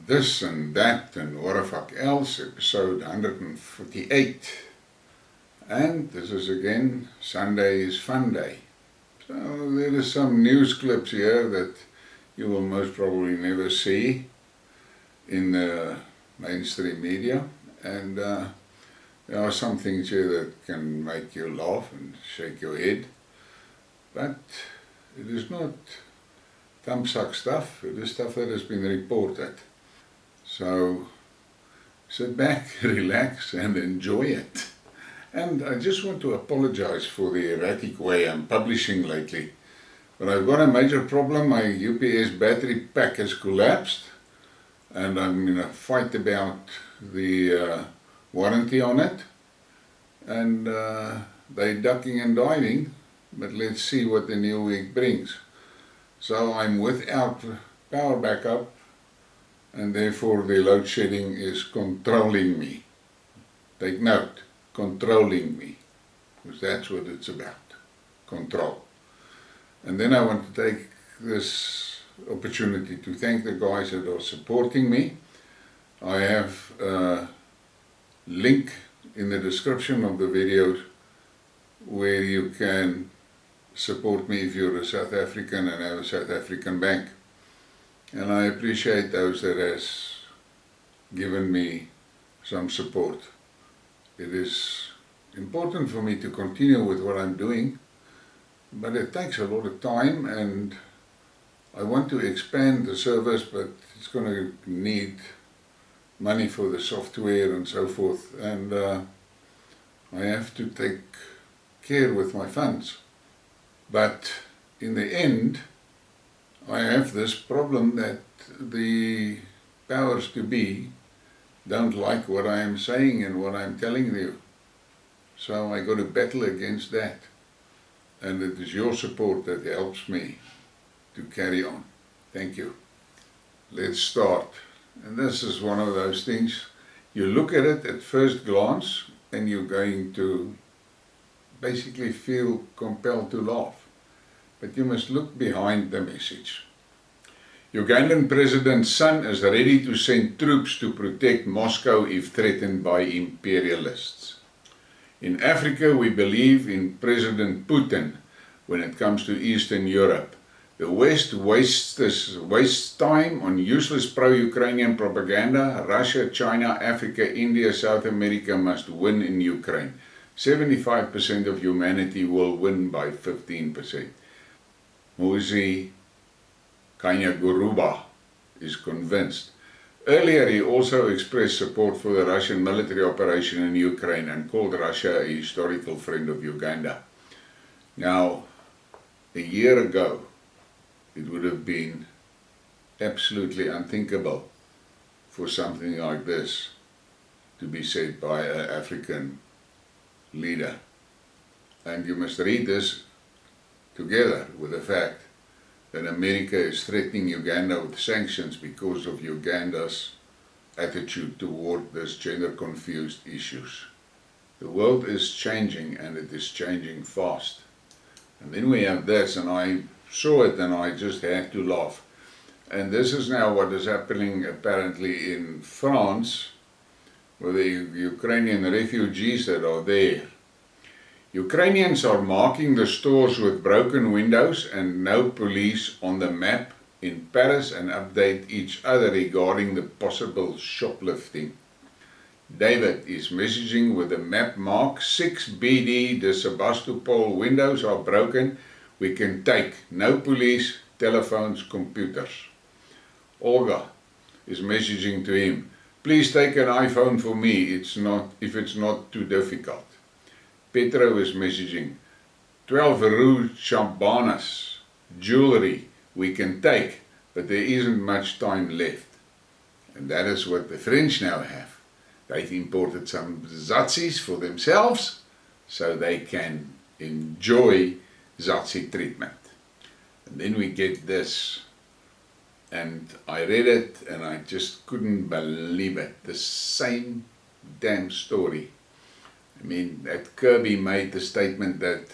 this and that and what the fuck else, episode 148. And this is again, Sunday is Funday. So there is some news clips here that you will most probably never see in the mainstream media. And there are some things here that can make you laugh and shake your head. But it is not thumbsuck stuff, it is stuff that has been reported. So sit back, relax and enjoy it. And I just want to apologize for the erratic way I'm publishing lately. But I've got a major problem. My UPS battery pack has collapsed and I'm in a fight about the warranty on it. And they're ducking and diving, but let's see what the new week brings. So I'm without power backup, and therefore the load shedding is controlling me. Take note, controlling me, because that's what it's about, control. And then I want to take this opportunity to thank the guys that are supporting me. I have a link in the description of the videos where you can support me if you're a South African and have a South African bank. And I appreciate those that has given me some support. It is important for me to continue with what I'm doing, but it takes a lot of time and I want to expand the service, but it's going to need money for the software and so forth, and I have to take care with my funds. But in the end, I have this problem that the powers to be don't like what I am saying and what I'm telling you. So I got to battle against that. And it is your support that helps me to carry on. Thank you. Let's start. And this is one of those things, you look at it at first glance and you're going to basically feel compelled to laugh. But you must look behind the message. Ugandan President's son is ready to send troops to protect Moscow if threatened by imperialists. In Africa, we believe in President Putin when it comes to Eastern Europe. The West wastes time on useless pro-Ukrainian propaganda. Russia, China, Africa, India, South America must win in Ukraine. 75% of humanity will win by 15%. Muzi Kanya-Guruba is convinced. Earlier he also expressed support for the Russian military operation in Ukraine and called Russia a historical friend of Uganda. Now, a year ago, it would have been absolutely unthinkable for something like this to be said by an African leader. And you must read this together with the fact that America is threatening Uganda with sanctions because of Uganda's attitude toward this gender-confused issues. The world is changing and it is changing fast. And then we have this, and I saw it and I just had to laugh. And this is now what is happening apparently in France with the Ukrainian refugees that are there. Ukrainians are marking the stores with broken windows and no police on the map in Paris and update each other regarding the possible shoplifting. David is messaging with the map mark 6 BD, the Sebastopol windows are broken, we can take, no police, telephones, computers. Olga is messaging to him, please take an iPhone for me, if it's not too difficult. Petro is messaging, 12 Rue Champanas, jewelry we can take, but there isn't much time left. And that is what the French now have. They've imported some Zatzis for themselves, so they can enjoy Zatzi treatment. And then we get this, and I read it and I just couldn't believe it. The same damn story. I mean, that Kirby made the statement that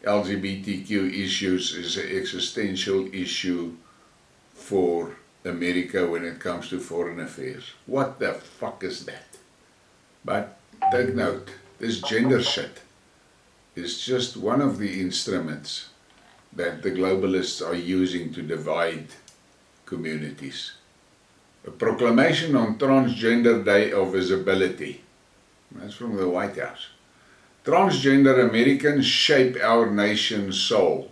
LGBTQ issues is an existential issue for America when it comes to foreign affairs. What the fuck is that? But take note, this gender shit is just one of the instruments that the globalists are using to divide communities. A proclamation on Transgender Day of Visibility. That's from the White House. Transgender Americans shape our nation's soul.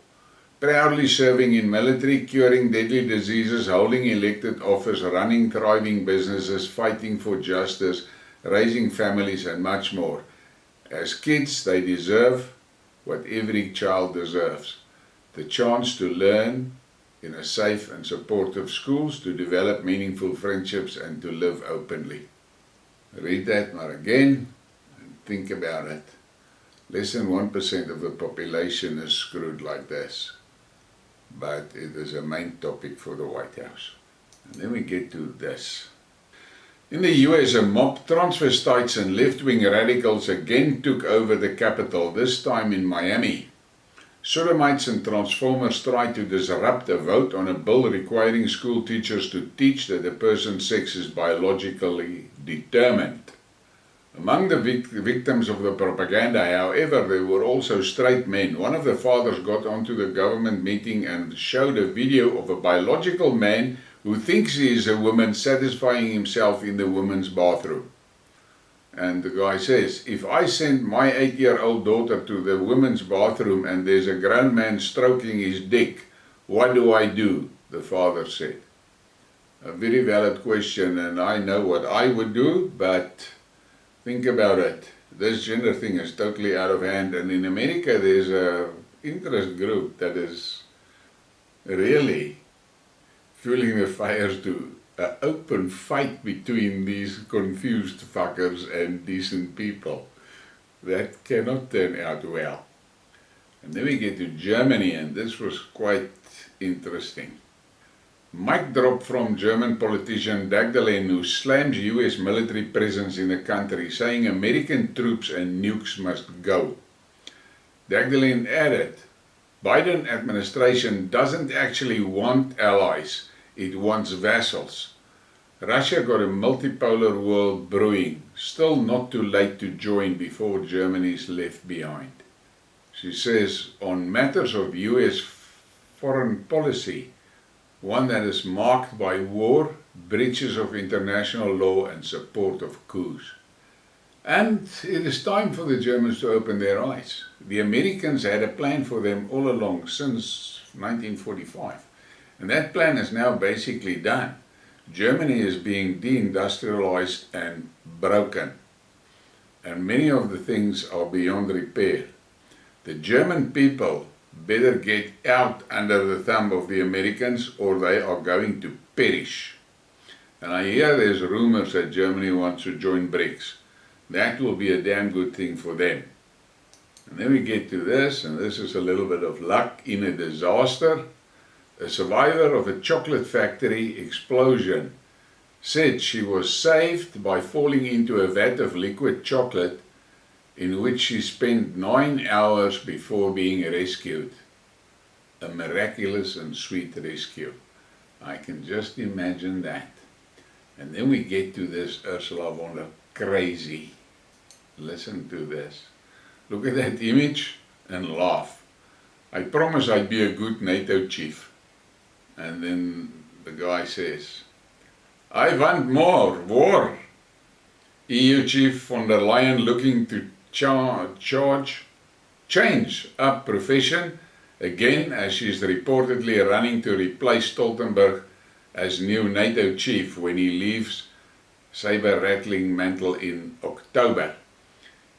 Proudly serving in military, curing deadly diseases, holding elected office, running thriving businesses, fighting for justice, raising families and much more. As kids, they deserve what every child deserves. The chance to learn in a safe and supportive schools, to develop meaningful friendships and to live openly. Read that maar again and think about it. Less than 1% of the population is screwed like this. But it is a main topic for the White House. And then we get to this. In the US, a mob, transvestites and left-wing radicals again took over the capital, this time in Miami. Sodomites and transformers tried to disrupt a vote on a bill requiring school teachers to teach that a person's sex is biologically determined. Among the victims of the propaganda, however, there were also straight men. One of the fathers got onto the government meeting and showed a video of a biological man who thinks he is a woman satisfying himself in the woman's bathroom. And the guy says, if I send my 8-year-old daughter to the women's bathroom and there's a grown man stroking his dick, what do I do? The father said. A very valid question, and I know what I would do, but think about it. This gender thing is totally out of hand, and in America there's a interest group that is really fueling the fires to an open fight between these confused fuckers and decent people. That cannot turn out well. And then we get to Germany, and this was quite interesting. Mic drop from German politician Dagdalen, who slams US military presence in the country, saying American troops and nukes must go. Dagdalen added, Biden administration doesn't actually want allies, it wants vassals. Russia got a multipolar world brewing, still not too late to join before Germany is left behind. She says, on matters of US foreign policy, one that is marked by war, breaches of international law and support of coups. And it is time for the Germans to open their eyes. The Americans had a plan for them all along since 1945. And that plan is now basically done. Germany is being deindustrialized and broken. And many of the things are beyond repair. The German people better get out under the thumb of the Americans or they are going to perish. And I hear there's rumors that Germany wants to join BRICS. That will be a damn good thing for them. And then we get to this, and this is a little bit of luck in a disaster. A survivor of a chocolate factory explosion said she was saved by falling into a vat of liquid chocolate in which she spent 9 hours before being rescued. A miraculous and sweet rescue. I can just imagine that. And then we get to this Ursula von der crazy. Listen to this. Look at that image and laugh. I promise I'd be a good NATO chief. And then the guy says, I want more war. EU chief von der Leyen looking to change up profession again as she is reportedly running to replace Stoltenberg as new NATO chief when he leaves saber-rattling mantle in October.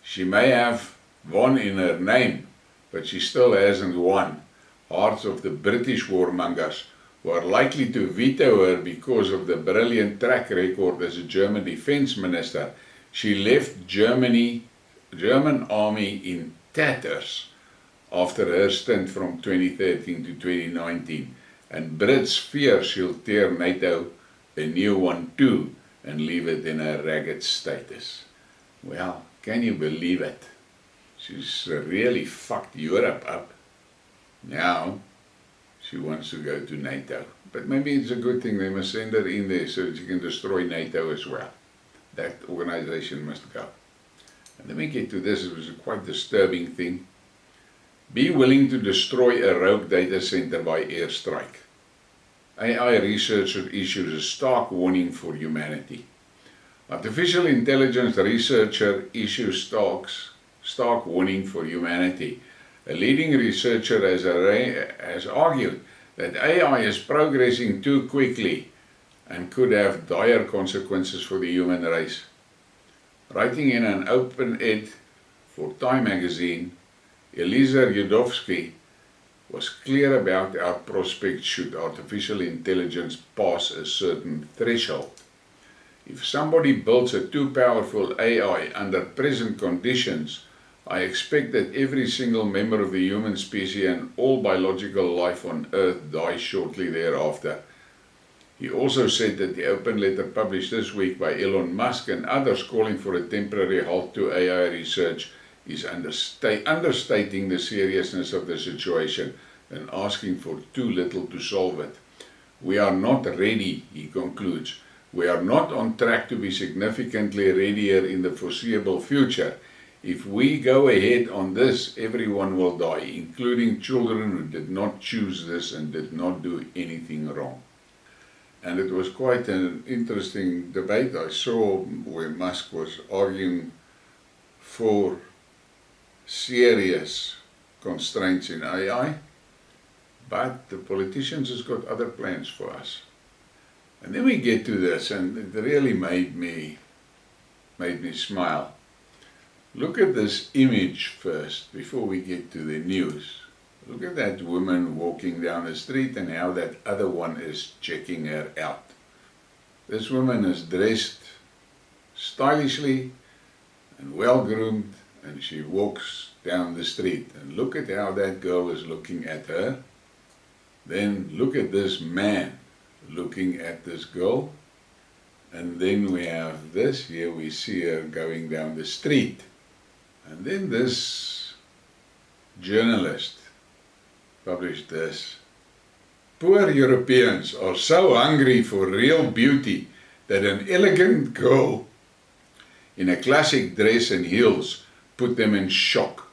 She may have won in her name, but she still hasn't won. Hearts of the British warmongers who are likely to veto her because of the brilliant track record as a German defense minister. She left German army in tatters after her stint from 2013 to 2019, and Brits fear she'll tear NATO a new one too and leave it in a ragged status. Well, can you believe it? She's really fucked Europe up. Now, she wants to go to NATO. But maybe it's a good thing they must send her in there so that she can destroy NATO as well. That organization must go. And then we get to this, it was a quite disturbing thing. Be willing to destroy a rogue data center by airstrike. AI researcher issues a stark warning for humanity. Artificial intelligence researcher issues stark warning for humanity. A leading researcher has argued that AI is progressing too quickly and could have dire consequences for the human race. Writing in an open-ed for Time magazine, Elisa Yudovsky was clear about our prospects should artificial intelligence pass a certain threshold. If somebody builds a too powerful AI under present conditions, I expect that every single member of the human species and all biological life on Earth dies shortly thereafter. He also said that the open letter published this week by Elon Musk and others calling for a temporary halt to AI research is understating the seriousness of the situation and asking for too little to solve it. We are not ready, he concludes. We are not on track to be significantly readier in the foreseeable future. If we go ahead on this, everyone will die, including children who did not choose this and did not do anything wrong. And it was quite an interesting debate I saw where Musk was arguing for serious constraints in AI, but the politicians has got other plans for us. And then we get to this, and it really made me smile. Look at this image first, before we get to the news. Look at that woman walking down the street and how that other one is checking her out. This woman is dressed stylishly and well-groomed, and she walks down the street. And look at how that girl is looking at her. Then look at this man looking at this girl. And then we have this, here we see her going down the street. And then this journalist published this. Poor Europeans are so hungry for real beauty that an elegant girl in a classic dress and heels put them in shock.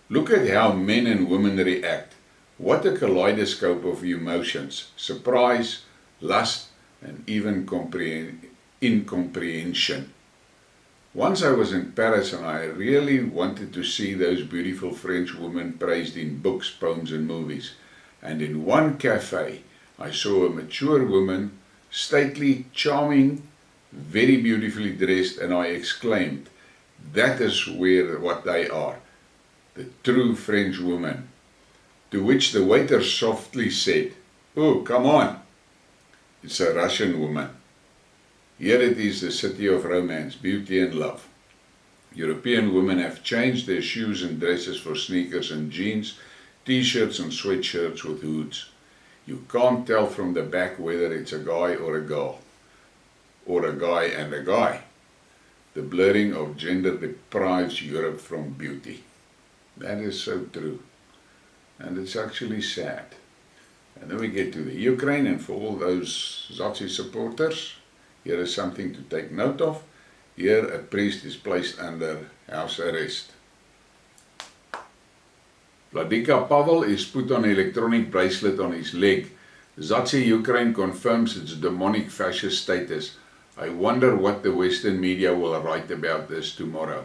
Look at how men and women react. What a kaleidoscope of emotions, surprise, lust, and even incomprehension. Once I was in Paris and I really wanted to see those beautiful French women praised in books, poems and movies. And in one cafe, I saw a mature woman, stately, charming, very beautifully dressed, and I exclaimed, that is what they are, the true French woman. To which the waiter softly said, oh, come on, it's a Russian woman. Here it is, the city of romance, beauty and love. European women have changed their shoes and dresses for sneakers and jeans, t-shirts and sweatshirts with hoods. You can't tell from the back whether it's a guy or a girl, or a guy and a guy. The blurring of gender deprives Europe from beauty. That is so true. And it's actually sad. And then we get to the Ukraine, and for all those Zazi supporters, here is something to take note of. Here a priest is placed under house arrest. Vladika Pavel is put on an electronic bracelet on his leg. Zazi Ukraine confirms its demonic fascist status. I wonder what the Western media will write about this tomorrow.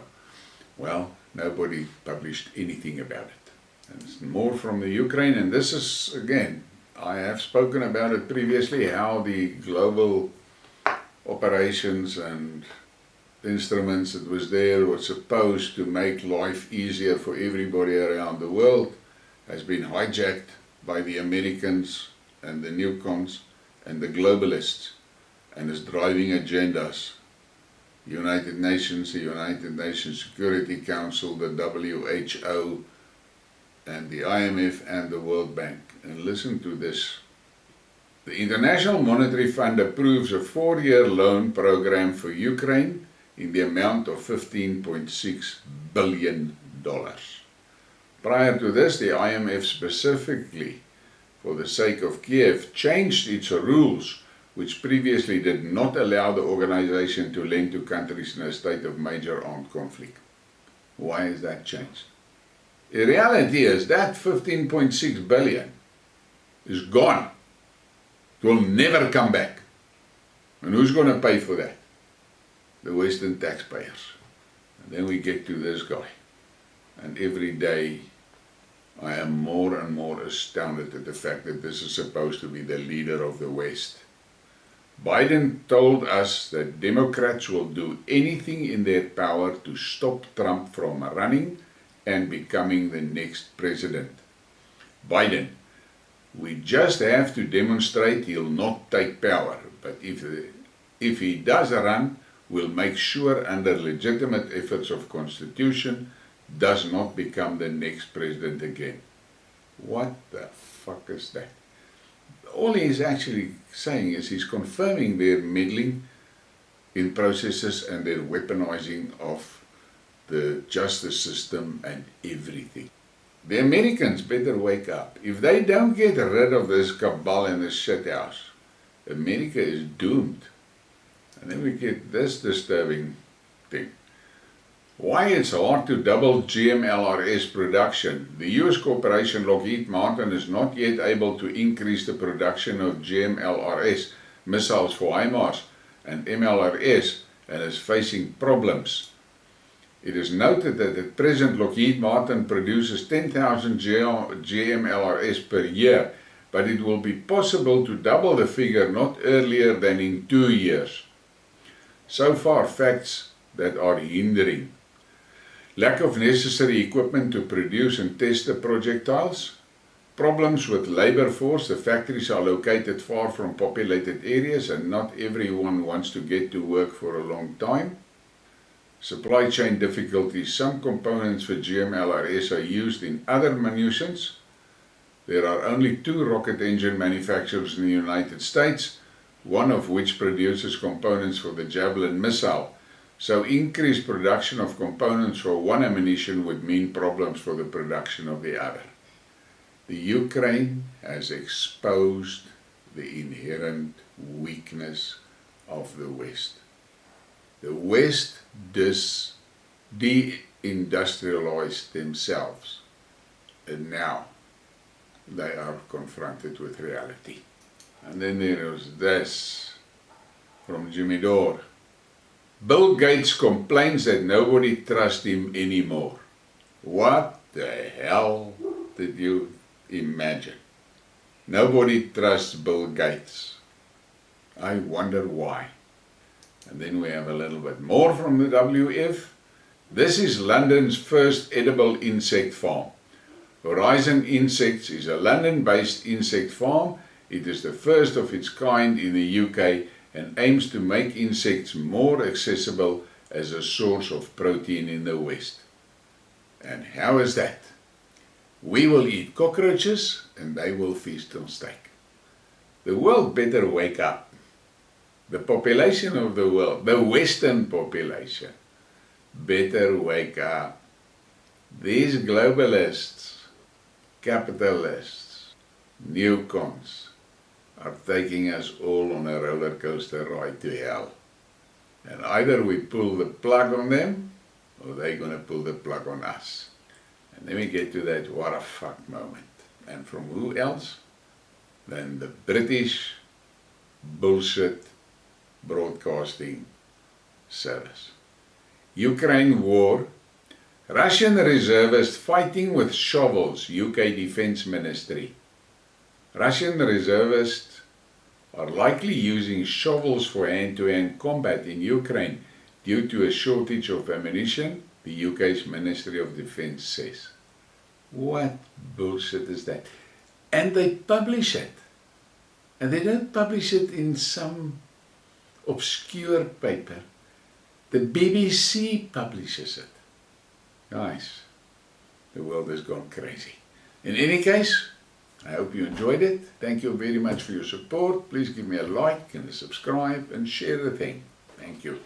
Well, nobody published anything about it. And it's more from the Ukraine, and this is, again, I have spoken about it previously, how the global operations and instruments that was there were supposed to make life easier for everybody around the world has been hijacked by the Americans and the newcons and the globalists and is driving agendas. The United Nations, the United Nations Security Council, the WHO and the IMF and the World Bank. And listen to this. The International Monetary Fund approves a 4-year loan program for Ukraine in the amount of $15.6 billion. Prior to this, the IMF specifically for the sake of Kiev, changed its rules, which previously did not allow the organization to lend to countries in a state of major armed conflict. Why has that changed? The reality is that 15.6 billion is gone. It will never come back. And who's going to pay for that? The Western taxpayers. And then we get to this guy. And every day I am more and more astounded at the fact that this is supposed to be the leader of the West. Biden told us that Democrats will do anything in their power to stop Trump from running and becoming the next president. Biden, we just have to demonstrate he'll not take power, but if he does run, we'll make sure under legitimate efforts of Constitution does not become the next president again. What the fuck is that? All he is actually saying is he's confirming their meddling in processes and their weaponizing of the justice system and everything. The Americans better wake up. If they don't get rid of this cabal and this shithouse, America is doomed. And then we get this disturbing thing. Why it's hard to double GMLRS production. The US corporation Lockheed Martin is not yet able to increase the production of GMLRS missiles for HIMARS and MLRS and is facing problems. It is noted that at present Lockheed Martin produces 10,000 GMLRS per year, but it will be possible to double the figure not earlier than in 2 years. So far, facts that are hindering. Lack of necessary equipment to produce and test the projectiles. Problems with labor force. The factories are located far from populated areas and not everyone wants to get to work for a long time. Supply chain difficulties. Some components for GMLRS are used in other munitions. There are only 2 rocket engine manufacturers in the United States, one of which produces components for the Javelin missile. So increased production of components for one ammunition would mean problems for the production of the other. The Ukraine has exposed the inherent weakness of the West. The West deindustrialized themselves, and now they are confronted with reality. And then there was this from Jimmy Dore. Bill Gates complains that nobody trusts him anymore. What the hell did you imagine? Nobody trusts Bill Gates. I wonder why. And then we have a little bit more from the WF. This is London's first edible insect farm. Horizon Insects is a London-based insect farm. It is the first of its kind in the UK and aims to make insects more accessible as a source of protein in the West. And how is that? We will eat cockroaches and they will feast on steak. The world better wake up. The population of the world, the Western population, better wake up. These globalists, capitalists, newcons, are taking us all on a roller coaster ride to hell. And either we pull the plug on them, or they're going to pull the plug on us. And then we get to that what a fuck moment. And from who else? Than the British bullshit broadcasting service. Ukraine war. Russian reservists fighting with shovels, UK Defense Ministry. Russian reservists are likely using shovels for hand-to-hand combat in Ukraine due to a shortage of ammunition, the UK's Ministry of Defense says. What bullshit is that? And they publish it. And they don't publish it in some obscure paper. The BBC publishes it. Guys, the world has gone crazy. In any case, I hope you enjoyed it. Thank you very much for your support. Please give me a like and a subscribe and share the thing. Thank you.